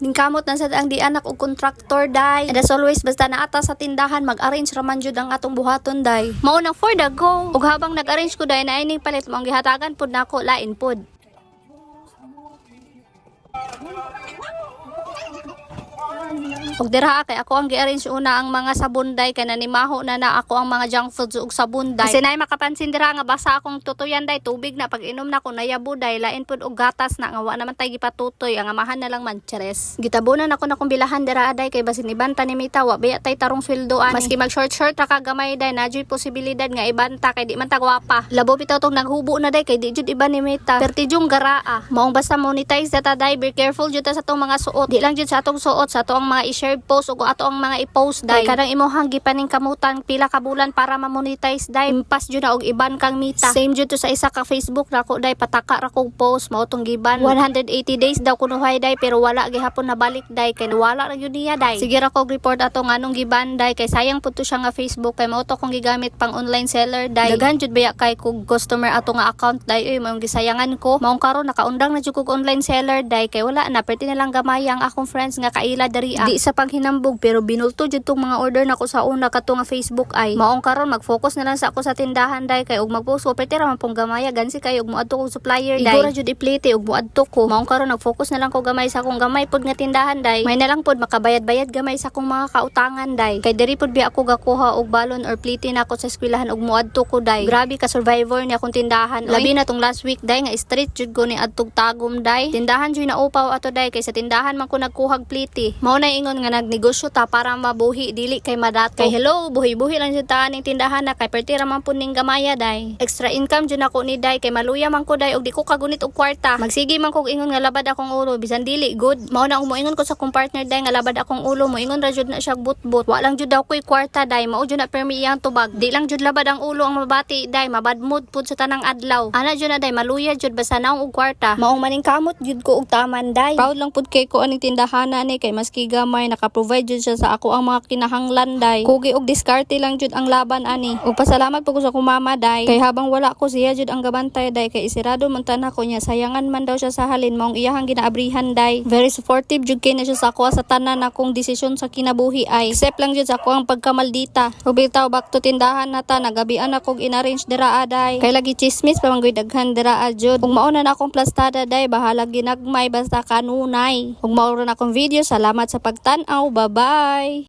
Ningkamot na sa ang di anak og contractor day. And as always basta naata sa tindahan mag-arrange raman jud ang atong buhaton day. Mao nang for the go. Ug habang nag-arrange ko day na ining palit mo ang gihatagan pud nako lain pud. Og dira kay ako ang gi-arrange una ang mga sabunday kay nanimaho na ako ang mga junk foods ug sabunday. Kasi nay makapansin dira nga basa akong tutoyan day tubig na pag inom na ko nayabo day lain pud og gatas na nga wa naman tay gipatutoy ang amahan na lang man cheres. Gitabunan ako na kong bilahan dira day kay basin ibanta ni Mita wa biya tay tarong sweldoan. Maski mag short ra ka gamay day nadyoy posibilidad nga ibanta kay di man ta gwapa. Labo bitaw tong naghubo na day kay di jud iba ni Mita. Pertidyong garaa. Maong basta monetize data day be careful jud ta sa tong mga suot. Di lang jud sa atong suot sa atong mga i-share post ug ato ang mga i-post day. Kadang imuhang gipaning kamutan pila ka bulan para ma-monetize day. Impas jud na og iban kang Mita. Same jud to sa isa ka Facebook nako day pataka ra kog post mao tong giban. 180 days daw kunuhay day pero wala gihapon na balik day kay wala ra gyud niya day. Sige ra kog report ato nganong giban day kay sayang pud to siya nga Facebook kay mao to kong gigamit pang online seller day. Daghan jud baya kay kog customer ato nga account day oy maong gisayangan ko. Maong karon nakaundang na jud kog online seller day kay wala na perti na lang gamay ang akong friends nga kaila diri. Di sa panghinambog pero binulto jud tong mga order nako sa una kato nga Facebook ay. Maong karon mag-focus na lang sa ako sa tindahan day kay og mag-post ko perti ra man pong gamaya gansi kay og moadto kog supplier day. Igora jud iplite og moadto ko. Maong karon nag-focus na lang ko gamay sa akong gamay pod nga tindahan day. May na lang pod makabayad-bayad gamay sa akong mga kautangan day. Kay diri pod bi ako gakuha og balon or plite nako sa eskwelahan og moadto ko day. Grabe ka survivor ni akong tindahan. Labi na tong last week day nga street jud ko ni adtog tagom day. Tindahan jud na upaw ato day kay sa tindahan man ko nagkuhag plite. Mao na ingon nga nagnegosyo ta para mabuhi dili kay madato. Kay hello buhi-buhi lang jud ta ning tindahan na kay perti ra man pud ning gamaya day. Extra income jud nako ni day kay maluya man ko day og di ko kagunit og kwarta. Magsige man kog ingon nga labad akong ulo bisan dili good. Mao na umuingon ko sa akong partner day nga labad akong ulo mo ingon ra jud na siya butbut. Wa lang jud daw koy kwarta day mao jud na permi iyang tubag. Di lang jud labad ang ulo ang mabati day mabad mood pud sa tanang adlaw. Ana jud na day maluya jud basta naong og kwarta. Maong maning kamot jud ko og taman day. Proud lang pud kay ko aning tindahan ni kay maski gamay naka-provide jud siya sa ako ang mga kinahanglan day. Kugi og diskarte lang jud ang laban ani. Ug pasalamat po ko sa akong mama day kay habang wala ko siya jud ang gabantay day kay isirado man tan ako niya sayangan man daw siya sa halin maong iyahang ginaabrihan day. Very supportive jud kay na siya sa ako sa tanan akong desisyon sa kinabuhi ay. Except lang jud sa ako ang pagkamaldita. Ug bitaw back to tindahan nata nagabian akong inarrange dira day. Kay lagi chismis pa manggoy daghan dira jud. Ug mao na akong plastada day bahala ginagmay basta kanunay. Ug mao ra na akong video. Salamat sa pagtan-aw. Bye-bye!